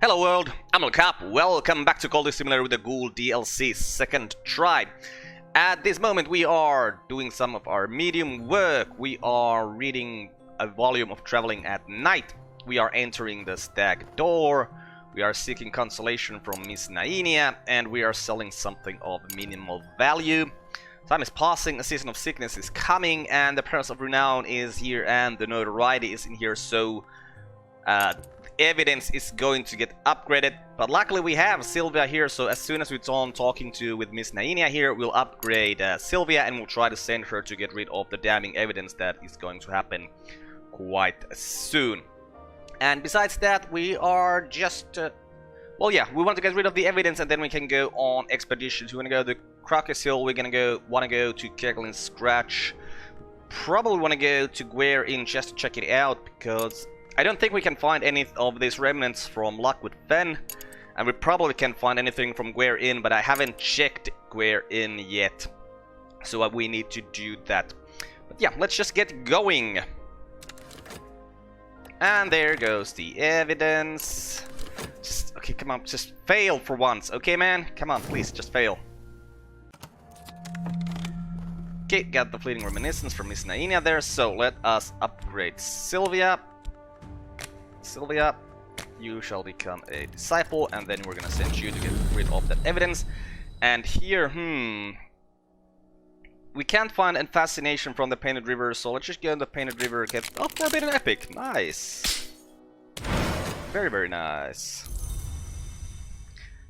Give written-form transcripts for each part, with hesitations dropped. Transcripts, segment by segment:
Hello world, I'm Carp. Welcome back to Cultist Simulator with the Ghoul DLC second try. At this moment we are doing some of our medium work. We are reading a volume of Traveling at Night. We are entering the stag door. We are seeking consolation from Miss Nainia, and we are selling something of minimal value. Time is passing, a season of sickness is coming, and the Prince of Renown is here, and the notoriety is in here, so evidence is going to get upgraded. But luckily we have Sylvia here, so as soon as we're done talking with Miss Nainia here, we'll upgrade Sylvia, and we'll try to send her to get rid of the damning evidence that is going to happen quite soon. And besides that, we are just well, yeah, we want to get rid of the evidence, and then we can go on expeditions. We want to go to Crocus Hill, we're gonna want to go to Kegelin Scratch, probably want to go to Guer Inn just to check it out, because I don't think we can find any of these remnants from Luck with Fen, and we probably can't find anything from Guer Inn, but I haven't checked Guer Inn yet, so we need to do that. But yeah, let's just get going. And there goes the evidence. Just, okay, come on, just fail for once, okay man? Come on, please, just fail. Okay, got the fleeting reminiscence from Miss Nainia there, so let us upgrade Sylvia. Sylvia, you shall become a disciple, and then we're gonna send you to get rid of that evidence. And here, we can't find a fascination from the Painted River, so let's just go in the Painted River, get Forbidden Epic. Nice. Very, very nice.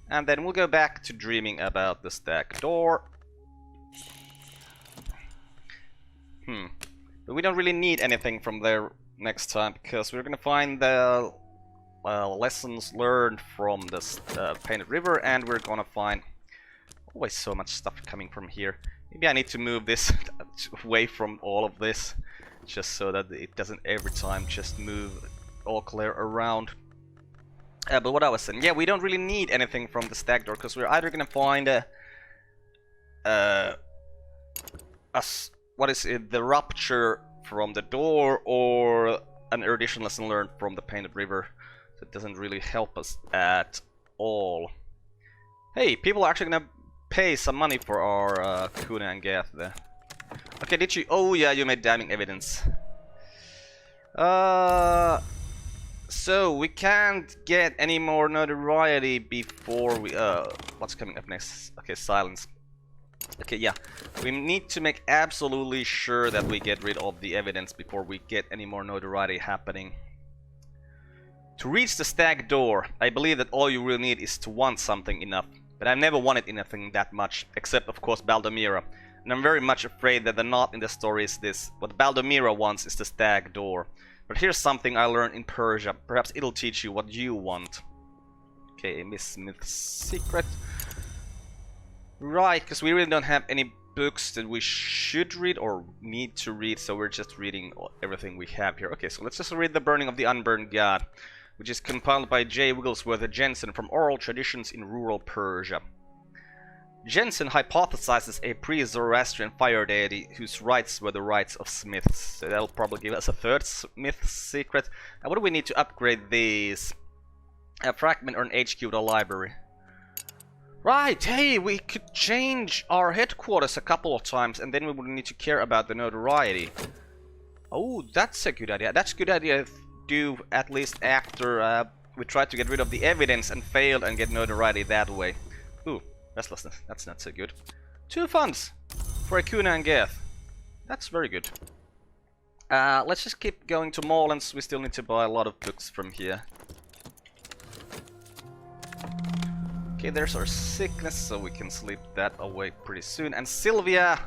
And then we'll go back to dreaming about the stag door. But we don't really need anything from there next time, because we're gonna find the lessons learned from this Painted River, and we're gonna find always so much stuff coming from here. Maybe I need to move this away from all of this, just so that it doesn't every time just move all clear around. But what I was saying, yeah, we don't really need anything from the stag door, because we're either gonna find what is it, the rupture from the door, or an erudition lesson learned from the Painted River. So it doesn't really help us at all. Hey, people are actually gonna pay some money for our Kuna and Gath there. Okay, did you? Oh yeah, you made damning evidence. So we can't get any more notoriety before we what's coming up next? Okay, silence. Okay, yeah, we need to make absolutely sure that we get rid of the evidence before we get any more notoriety happening. To reach the stag door, I believe that all you really need is to want something enough. But I've never wanted anything that much, except of course Baldomira. And I'm very much afraid that the knot in the story is this. What Baldomira wants is the stag door. But here's something I learned in Persia. Perhaps it'll teach you what you want. Okay, Miss Smith's secret. Right, because we really don't have any books that we should read or need to read, so we're just reading everything we have here. Okay, so let's just read The Burning of the Unburned God, which is compiled by J. Wigglesworth Jensen from Oral Traditions in Rural Persia. Jensen hypothesizes a pre-Zoroastrian fire deity whose rites were the rites of smiths. So that'll probably give us a third smith secret. And what do we need to upgrade these? A fragment or an HQ to a library. Right, hey, we could change our headquarters a couple of times, and then we wouldn't need to care about the notoriety. Oh, that's a good idea. That's a good idea to do, at least after we tried to get rid of the evidence and failed and get notoriety that way. Ooh, restlessness. That's not so good. 2 funds for a Kuna and Gath. That's very good. Let's just keep going to Morelands. We still need to buy a lot of books from here. Okay, there's our sickness, so we can sleep that away pretty soon. And Sylvia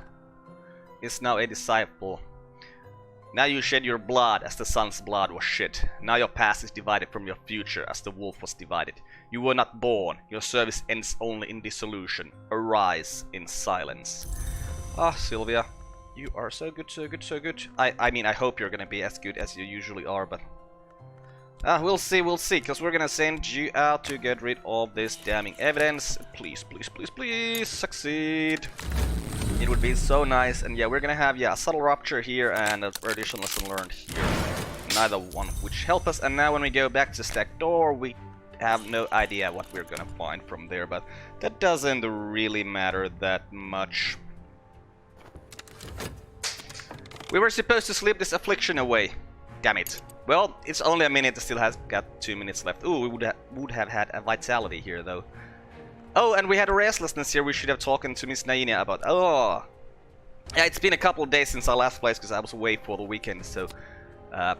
is now a disciple. Now you shed your blood as the sun's blood was shed. Now your past is divided from your future as the wolf was divided. You were not born. Your service ends only in dissolution. Arise in silence. Ah, Sylvia, you are so good, so good, so good. I mean, I hope you're gonna be as good as you usually are, but we'll see, because we're gonna send you out to get rid of this damning evidence. Please, please, please, please, succeed. It would be so nice. And yeah, we're gonna have, yeah, a subtle rupture here and an additional lesson learned here. Neither one of which help us. And now when we go back to stack door, we have no idea what we're gonna find from there, but that doesn't really matter that much. We were supposed to sleep this affliction away. Damn it. Well, it's only a minute, it still has got 2 minutes left. Ooh, we would have had a vitality here, though. Oh, and we had a restlessness here we should have talked to Miss Naina about. Oh! Yeah, it's been a couple of days since I last played, because I was away for the weekend, so... I'm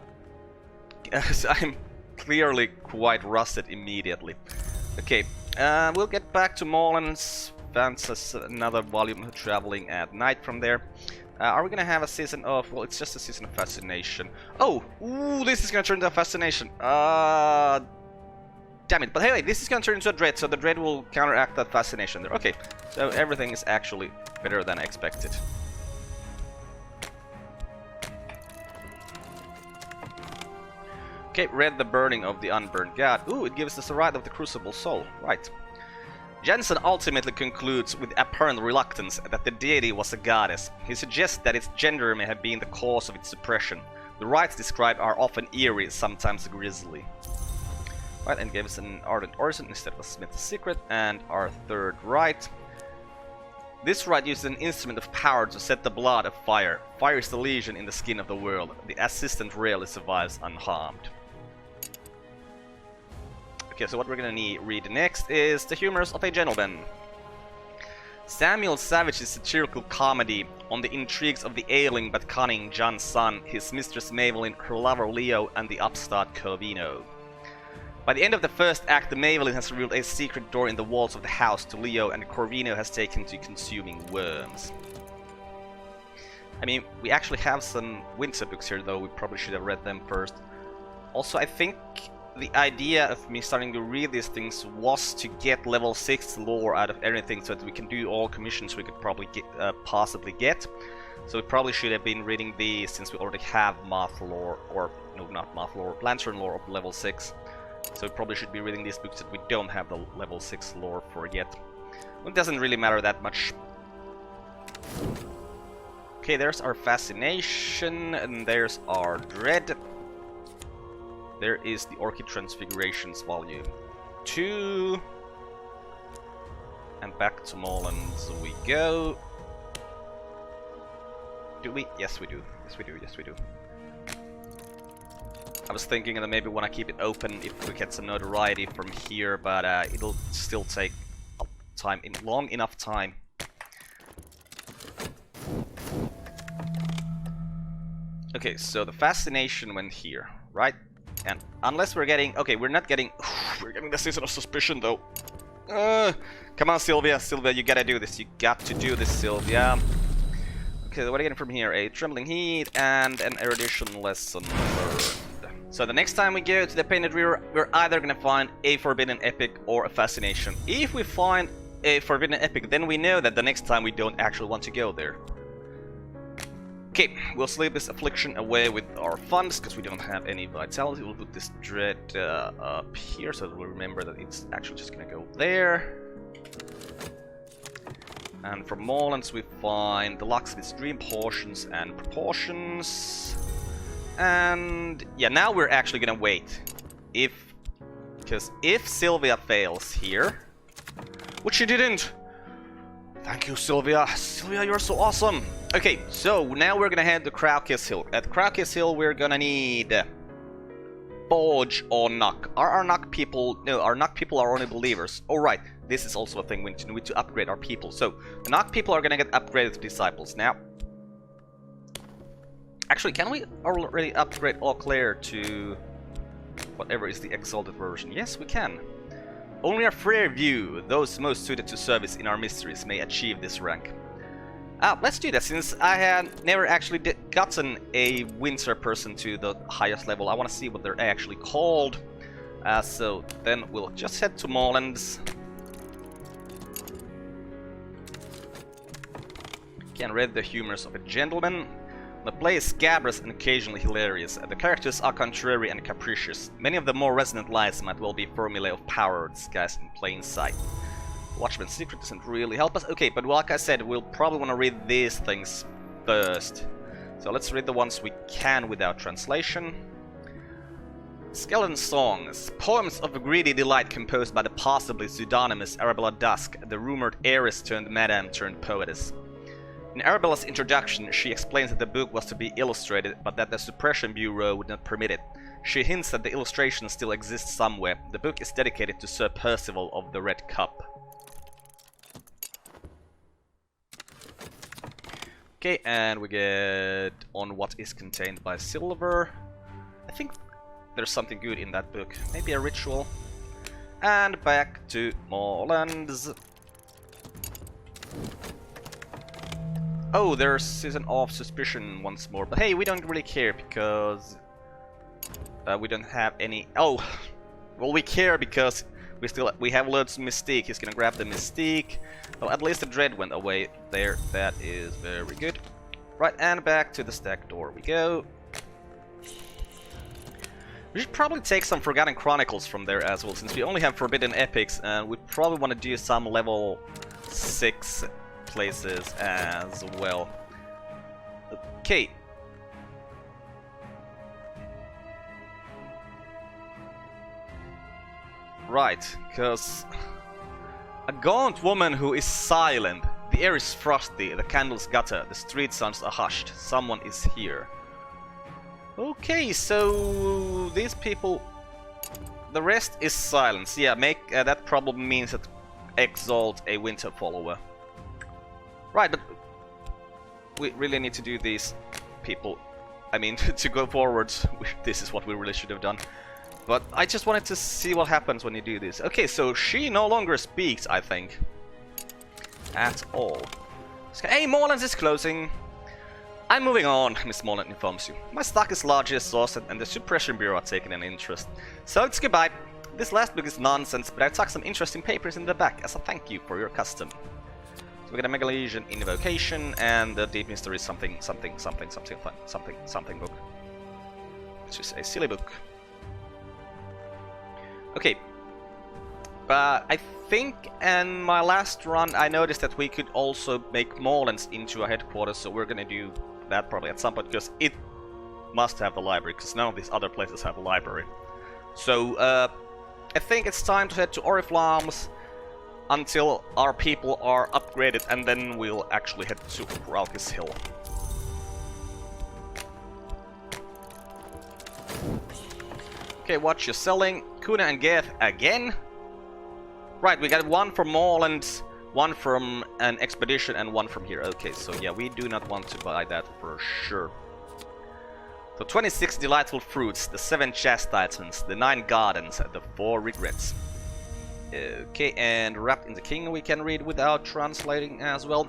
clearly quite rusted immediately. Okay, we'll get back to Molin's. That's another volume of traveling at night from there. Are we gonna have a season of... Well, it's just a season of fascination. Oh! Ooh, this is gonna turn into a fascination. Damn it. But hey, this is gonna turn into a dread, so the dread will counteract that fascination there. Okay, so everything is actually better than expected. Okay, read the burning of the unburned god. Ooh, it gives us the right of the crucible soul. Right. Jensen ultimately concludes with apparent reluctance that the deity was a goddess. He suggests that its gender may have been the cause of its suppression. The rites described are often eerie, sometimes grisly. Right, and gave us an ardent orison instead of a smith's secret. And our third rite. This rite uses an instrument of power to set the blood afire. Fire is the lesion in the skin of the world. The assistant rarely survives unharmed. Okay, so what we're gonna read next is The Humors of a Gentleman. Samuel Savage's satirical comedy on the intrigues of the ailing but cunning John's son, his mistress Mavelyn, her lover Leo, and the upstart Corvino. By the end of the first act, the Mavelyn has revealed a secret door in the walls of the house to Leo, and Corvino has taken to consuming worms. I mean, we actually have some winter books here, though. We probably should have read them first. Also, I think the idea of me starting to read these things was to get level 6 lore out of everything, so that we can do all commissions we could probably get, possibly get. So we probably should have been reading these since we already have Moth lore, or no, not Moth lore, Lantern lore of level 6. So we probably should be reading these books that we don't have the level 6 lore for yet. Well, it doesn't really matter that much. Okay, there's our fascination, and there's our dread. There is the Orchid Transfigurations Volume 2. And back to Molin's we go. Do we? Yes, we do. Yes, we do. Yes, we do. I was thinking that maybe want to keep it open if we get some notoriety from here, but it'll still take long enough time. Okay, so the fascination went here, right? And unless we're getting... Okay, we're not getting... We're getting the Season of Suspicion, though. Come on, Sylvia. Sylvia, you gotta do this. You got to do this, Sylvia. Okay, what are you getting from here? A Trembling Heat and an Erudition Lesson learned. So the next time we go to the Painted River, we're either gonna find a Forbidden Epic or a Fascination. If we find a Forbidden Epic, then we know that the next time we don't actually want to go there. Okay, we'll sleep this affliction away with our funds, because we don't have any vitality. We'll put this dread up here, so that we'll remember that it's actually just gonna go there. And from Molin's we find the Locksmith's Dream Portions and Proportions. And yeah, now we're actually gonna wait. Because if Sylvia fails here, which she didn't. Thank you, Sylvia. Sylvia, you're so awesome. Okay, so now we're gonna head to Crowkiss Hill. At Crowkiss Hill, we're gonna need Forge or Knock. Are our Knock people... No, our Knock people are only believers. Oh, right. This is also a thing. We need to upgrade our people. So, the Knock people are gonna get upgraded to Disciples. Now... Actually, can we already upgrade Eau Claire to... whatever is the Exalted version? Yes, we can. Only a fair view, those most suited to service in our mysteries, may achieve this rank. Let's do that, since I had never actually gotten a Winter person to the highest level. I want to see what they're actually called. So then we'll just head to Molin's. Can read the humors of a gentleman. The play is scabrous and occasionally hilarious. The characters are contrary and capricious. Many of the more resonant lines might well be formulae of power disguised in plain sight. Watchman's Secret doesn't really help us. Okay, but like I said, we'll probably want to read these things first. So let's read the ones we can without translation. Skeleton Songs. Poems of greedy delight composed by the possibly pseudonymous Arabella Dusk, the rumored heiress turned madam turned poetess. In Arabella's introduction, she explains that the book was to be illustrated, but that the Suppression Bureau would not permit it. She hints that the illustration still exists somewhere. The book is dedicated to Sir Percival of the Red Cup. Okay, and we get on what is contained by silver. I think there's something good in that book. Maybe a ritual. And back to Moorlands. Oh, there's Season of Suspicion once more. But hey, we don't really care because we don't have any. Oh, well, we care because we have loads of Mystique. He's gonna grab the Mystique. Well, at least the Dread went away there. That is very good. Right, and back to the stack door we go. We should probably take some Forgotten Chronicles from there as well, since we only have Forbidden Epics, and we probably want to do some level 6 places as well. Okay. Right, because a gaunt woman who is silent. The air is frosty, the candles gutter, the street sounds are hushed. Someone is here. Okay, so these people, the rest is silence. Yeah, make that probably means that exalt a winter follower. Right, but we really need to do these people. I mean, to go forwards, this is what we really should have done. But I just wanted to see what happens when you do this. Okay, so she no longer speaks, I think. At all. Hey, Moorlands is closing. I'm moving on, Miss Moreland informs you. My stock is largely exhausted and the Suppression Bureau are taking an interest. So it's goodbye. This last book is nonsense, but I tucked some interesting papers in the back as a thank you for your custom. So we get a Mega Legion Invocation and the Deep Mystery something book. It's just a silly book. Okay. I think in my last run I noticed that we could also make Moorlands into a headquarters, so we're gonna do that probably at some point, because it must have the library, because none of these other places have a library. So I think it's time to head to Oriflammes until our people are upgraded, and then we'll actually head to Ralkis Hill. Okay, what you're selling? Kuna and Geth again? Right, we got one from Moorlands, one from an expedition, and one from here. Okay, so yeah, we do not want to buy that for sure. So 26 delightful fruits, the 7 chastisements, the 9 gardens, the 4 regrets. Okay, and Wrapped in the King we can read without translating as well.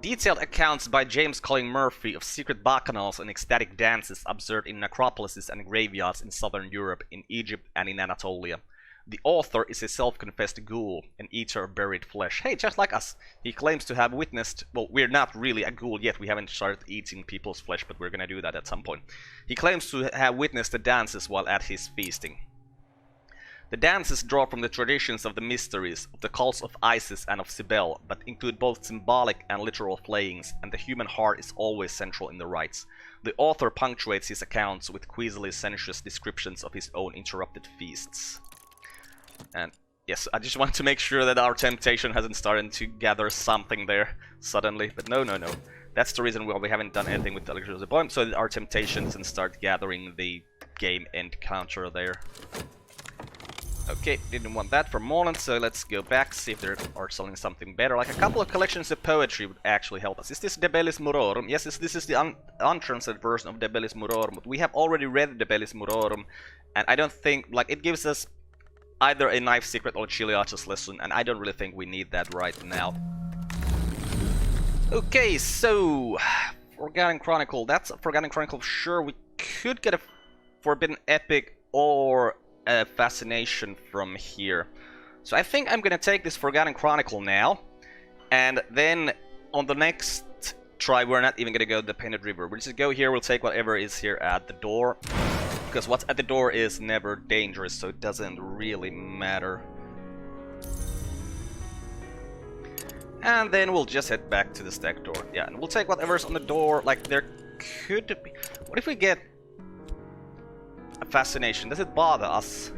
Detailed accounts by James Colin Murphy of secret bacchanals and ecstatic dances observed in necropolises and graveyards in southern Europe, in Egypt and in Anatolia. The author is a self-confessed ghoul, an eater of buried flesh. Hey, just like us. He claims to have witnessed... Well, we're not really a ghoul yet. We haven't started eating people's flesh, but we're gonna do that at some point. He claims to have witnessed the dances while at his feasting. The dances draw from the traditions of the mysteries, of the cults of Isis and of Cybele, but include both symbolic and literal flayings, and the human heart is always central in the rites. The author punctuates his accounts with queasily sensuous descriptions of his own interrupted feasts. And yes, I just want to make sure that our temptation hasn't started to gather something there suddenly, but no. That's the reason why we haven't done anything with the Electricity Point, so that our temptation doesn't start gathering the game end counter there. Okay, didn't want that for Moorland, so let's go back, see if they are selling something better. Like a couple of collections of poetry would actually help us. Is this De Bellis Murorum? Yes, this is the untranslated version of De Bellis Murorum, but we have already read De Bellis Murorum, and I don't think, like, it gives us either a Knife Secret or a Chiliatus lesson, and I don't really think we need that right now. Okay, so Forgotten Chronicle. That's a Forgotten Chronicle. Sure, we could get a Forbidden Epic or a Fascination from here. So I think I'm gonna take this Forgotten Chronicle now, and then on the next try we're not even gonna go to the Painted River. We'll just go here, we'll take whatever is here at the door. Because what's at the door is never dangerous, so it doesn't really matter. And then we'll just head back to the stack door. Yeah, and we'll take whatever's on the door. Like, there could be... What if we get a fascination. Does it bother us?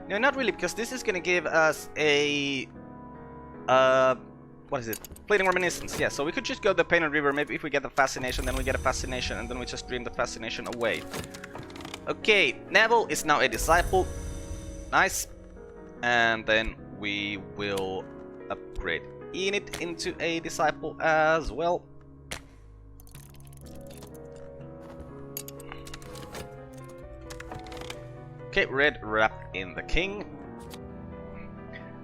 No, not really, because this is gonna give us a what is it? Fleeting reminiscence. Yeah, so we could just go the Painted River. Maybe if we get the fascination, then we get a fascination, and then we just dream the fascination away. Okay, Neville is now a disciple. Nice. And then we will upgrade Enid into a disciple as well. Okay, red wrapped in the king.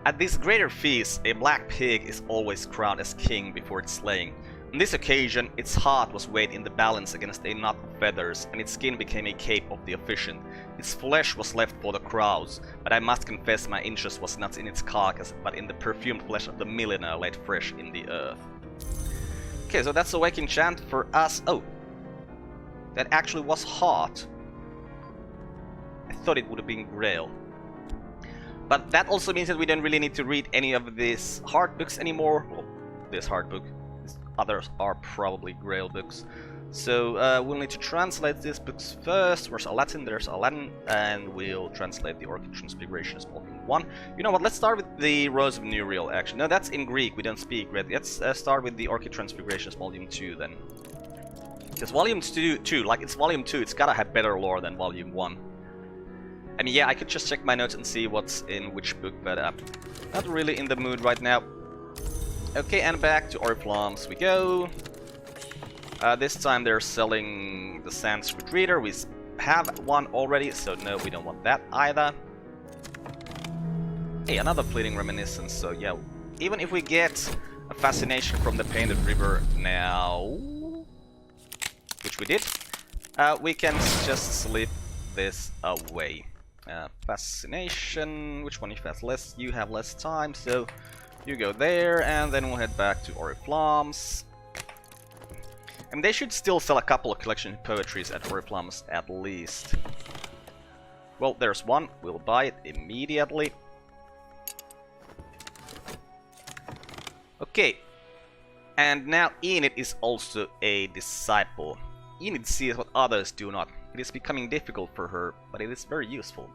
At this greater feast, a black pig is always crowned as king before its slaying. On this occasion, its heart was weighed in the balance against a knot of feathers, and its skin became a cape of the efficient. Its flesh was left for the crowds, but I must confess my interest was not in its carcass, but in the perfumed flesh of the milliner laid fresh in the earth. Okay, so that's a wake enchant for us. Oh, that actually was heart. I thought it would have been Grail. But that also means that we don't really need to read any of these heart books anymore. Well, this heart book. Others are probably Grail books. So we'll need to translate these books first. Where's Aladdin? There's Aladdin. And we'll translate the Orchid Transfigurations Volume 1. You know what? Let's start with the Rose of Nuriel, actually. No, that's in Greek. We don't speak Greek. Let's start with the Orchid Transfigurations Volume 2 then. Because Volume 2, like it's Volume 2, it's gotta have better lore than Volume 1. I mean, yeah, I could just check my notes and see what's in which book, but not really in the mood right now. Okay, and back to Oriflammes we go. This time they're selling the Sanskrit Reader. We have one already, so no, we don't want that either. Hey, another Fleeting Reminiscence, so yeah, even if we get a fascination from the Painted River now, which we did, we can just slip this away. Fascination, which one you have less? You have less time, so you go there, and then we'll head back to Oriflammes. And they should still sell a couple of collection poetries at Oriflammes at least. Well, there's one. We'll buy it immediately. Okay. And now Enid is also a disciple. Enid sees what others do not. It is becoming difficult for her, but it is very useful.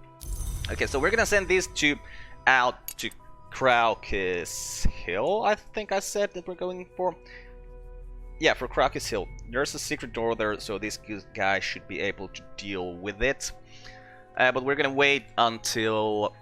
Okay, so we're gonna send these two out to Craucus Hill, I think I said that we're going for. Yeah, for Craucus Hill. There's a secret door there, so this guy should be able to deal with it. But we're gonna wait until...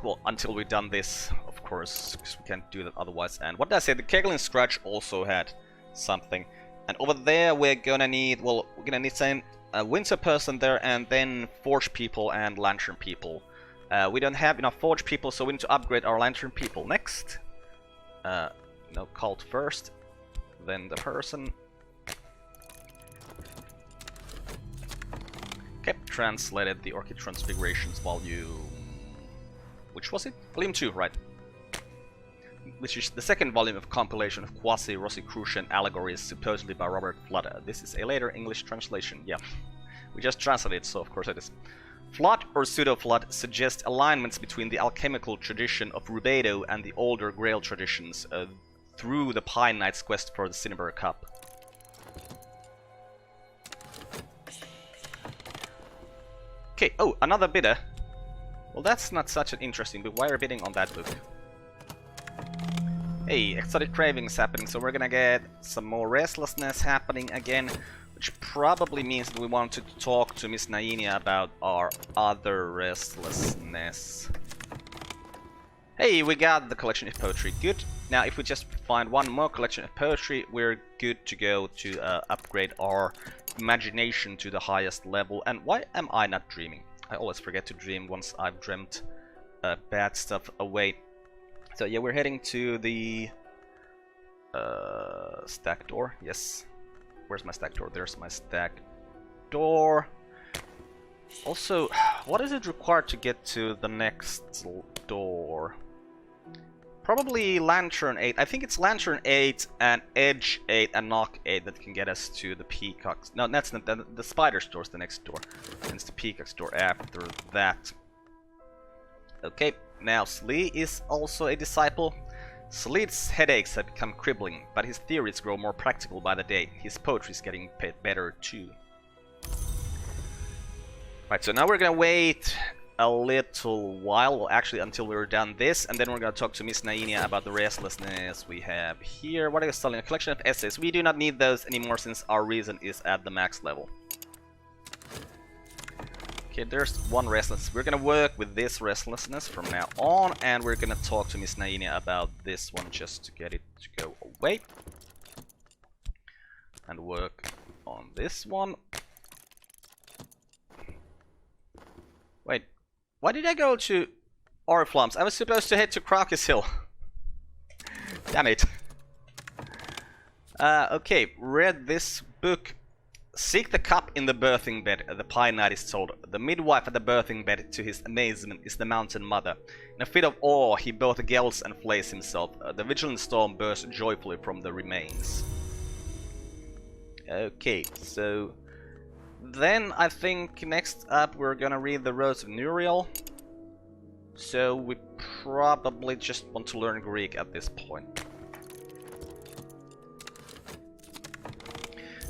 well, until we've done this, of course, because we can't do that otherwise. And what did I say? The Keglin Scratch also had something. And over there we're gonna need, well, we're gonna need some Winter person there, and then Forge people and Lantern people. We don't have enough Forge people, so we need to upgrade our Lantern people next. No, Cult first, then the person. Okay, translated the Orchid Transfigurations volume... which was it? Volume 2, right. Which is the second volume of compilation of quasi-Rosicrucian allegories, supposedly by Robert Flood. This is a later English translation, yeah. We just translated it, so of course it is. Flood, or pseudo-Flood, suggests alignments between the alchemical tradition of Rubedo and the older Grail traditions through the Pine Knight's quest for the Cinnabar Cup. Okay, oh, another bidder. Well, that's not such an interesting book. Why are you bidding on that book? Hey, exotic cravings happening, so we're gonna get some more restlessness happening again, which probably means that we want to talk to Miss Nainia about our other restlessness. Hey, we got the collection of poetry, good. Now, if we just find one more collection of poetry, we're good to go to upgrade our imagination to the highest level. And why am I not dreaming? I always forget to dream once I've dreamt bad stuff away. So yeah, we're heading to the stack door. Yes. Where's my stack door? There's my stack door. Also, what is it required to get to the next door? Probably Lantern 8. I think it's Lantern 8 and Edge 8 and Knock 8 that can get us to the Peacock's. No, that's not the Spider Store's the next door. And it's the Peacock Store after that. Okay. Now, Slee is also a disciple. Sleet's headaches have become crippling, but his theories grow more practical by the day. His poetry is getting better too. Right, so now we're gonna wait a little while, well, actually until we're done this, and then we're gonna talk to Miss Nainia about the restlessness we have here. What are you selling? A collection of essays. We do not need those anymore since our reason is at the max level. Okay, there's one restlessness. We're gonna work with this restlessness from now on, and we're gonna talk to Miss Nainia about this one just to get it to go away. And work on this one. Wait, why did I go to Oriflammes? I was supposed to head to Crocus Hill. Damn it. Okay, read this book. Seek the cup in the birthing bed, the Pine Knight is told. The midwife at the birthing bed, to his amazement, is the Mountain Mother. In a fit of awe, he both yells and flays himself. The vigilant storm bursts joyfully from the remains. Okay, so then I think next up we're gonna read the Rose of Nuriel. So we probably just want to learn Greek at this point.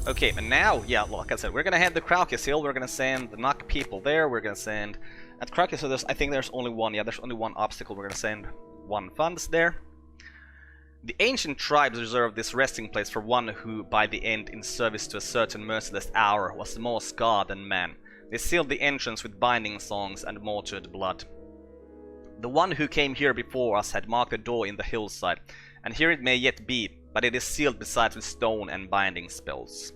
Okay, and now, yeah, like I said, we're gonna head to Crocus Hill, we're gonna send the Nock people there, we're gonna send... At Crocus Hill, I think there's only one, yeah, there's only one obstacle, we're gonna send one funds there. The ancient tribes reserved this resting place for one who, by the end, in service to a certain merciless hour, was more god than man. They sealed the entrance with binding songs and mortared blood. The one who came here before us had marked a door in the hillside, and here it may yet be, but it is sealed besides with stone and binding spells.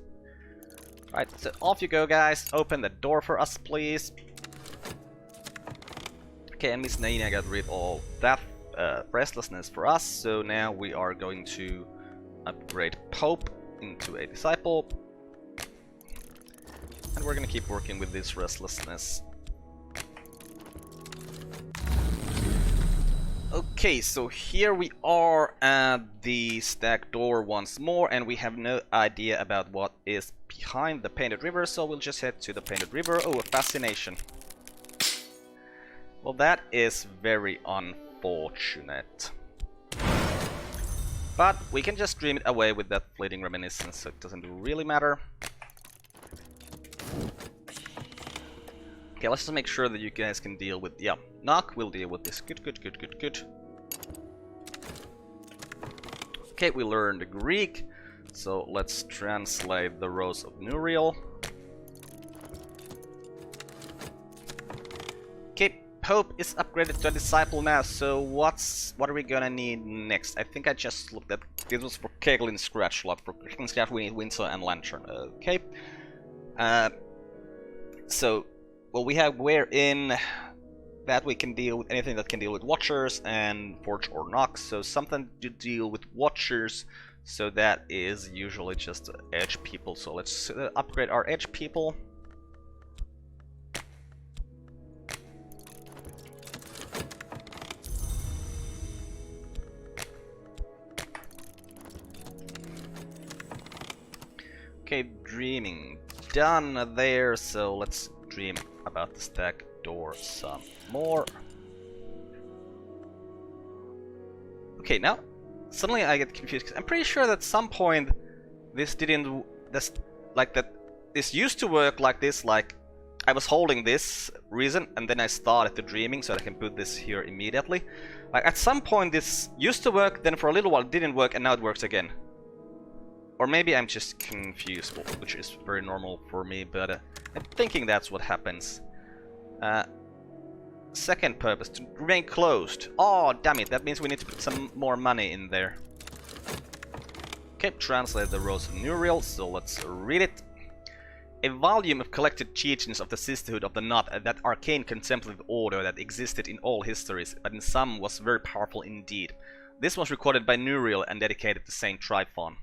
Alright, so off you go, guys. Open the door for us, please. Okay, and Miss Nainia got rid of all that restlessness for us, so now we are going to upgrade Pope into a disciple. And we're gonna keep working with this restlessness. Okay, so here we are at the stack door once more, and we have no idea about what is behind the Painted River, so we'll just head to the Painted River. Oh, a fascination. Well, that is very unfortunate. But we can just dream it away with that fleeting reminiscence, so it doesn't really matter. Okay, let's just make sure that you guys can deal with... Yeah, Nock will deal with this. Good, good, good, good, good. Okay, we learned Greek, so let's translate the Rose of Nuriel. Okay, Pope is upgraded to a disciple now, so what are we gonna need next? I think I just looked at... This was for Kegel in Scratch Log. For Scratch we need Windsor and Lantern. Okay. So... Well, we have wherein that we can deal with anything that can deal with Watchers and Forge or Nock, so something to deal with Watchers, so that is usually just Edge people, so let's upgrade our Edge people. Okay, dreaming done there, so let's dream about the stack door some more. Okay, now suddenly I get confused because I'm pretty sure that at some point this didn't this used to work like this, like I was holding this reason and then I started the dreaming so that I can put this here immediately. Like at some point this used to work, then for a little while it didn't work and now it works again. Or maybe I'm just confused, which is very normal for me, but I'm thinking that's what happens. Second purpose, to remain closed. Oh, damn it, that means we need to put some more money in there. Okay, translate the Rose of Nuriel, so let's read it. A volume of collected teachings of the Sisterhood of the Knot, that arcane contemplative order that existed in all histories, but in some was very powerful indeed. This was recorded by Nuriel and dedicated to Saint Tryphon.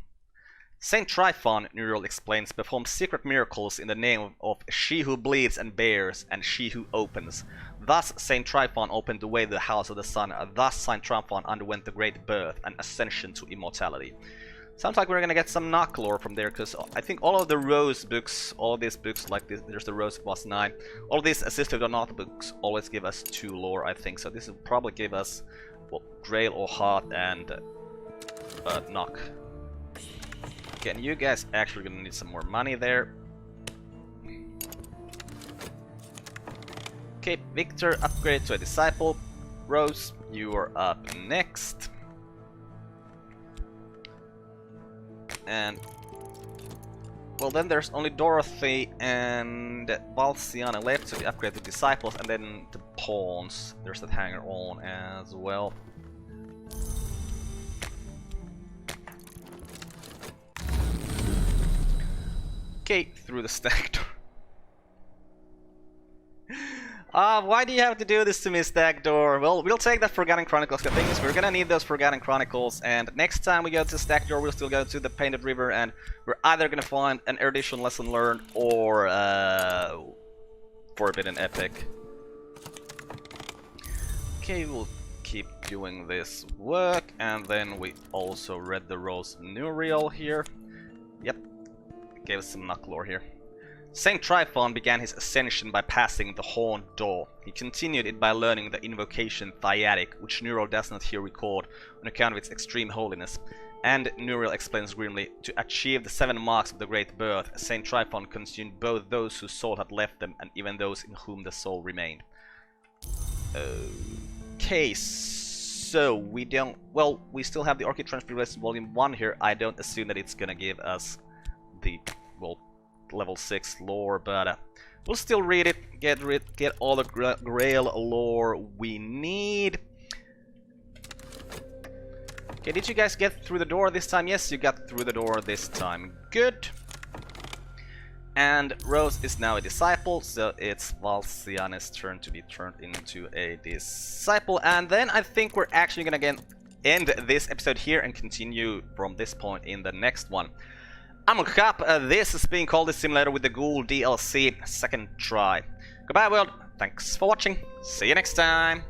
Saint Tryphon, Nuriel explains, performs secret miracles in the name of She Who Bleeds and Bears and She Who Opens. Thus Saint Tryphon opened the way to the House of the Sun, thus Saint Tryphon underwent the great birth and ascension to immortality. Sounds like we're gonna get some Nock lore from there, because I think all of the Rose books, all of these books like this, there's the Rose Boss 9, all of these Assisted or Not books always give us 2 lore, I think, so this will probably give us, well, Grail or Heart and Nock. Okay, and you guys actually gonna need some more money there. Okay, Victor, upgrade to a disciple. Rose, you are up next. And well, then there's only Dorothy and Valsiana left, so we upgrade the disciples, and then the pawns. There's that hanger on as well. Okay, through the stack door. Why do you have to do this to me, Stack Door? Well, we'll take that Forgotten Chronicles. The thing is, we're gonna need those Forgotten Chronicles, and next time we go to Stack Door, we'll still go to the Painted River, and we're either gonna find an erudition lesson learned, or Forbidden Epic. Okay, we'll keep doing this work, and then we also read the Rose Nuriel here. Yep, gave us some knuckle lore here. Saint Tryphon began his ascension by passing the Horned Door. He continued it by learning the invocation Thyatic, which Nuriel does not here record on account of its extreme holiness. And Nuriel explains grimly, to achieve the 7 marks of the Great Birth, Saint Tryphon consumed both those whose soul had left them and even those in whom the soul remained. Okay, so we don't... Well, we still have the Orchid Transfiguration Volume 1 here. I don't assume that it's gonna give us the... well... level 6 lore, but we'll still read it, get all the Grail lore we need. Okay, did you guys get through the door this time? Yes, you got through the door this time. Good. And Rose is now a disciple, so it's Valsiana's turn to be turned into a disciple. And then I think we're actually gonna end this episode here and continue from this point in the next one. I'm Carp, this is being Cultist Simulator with the Ghoul DLC, second try. Goodbye world, thanks for watching, see you next time!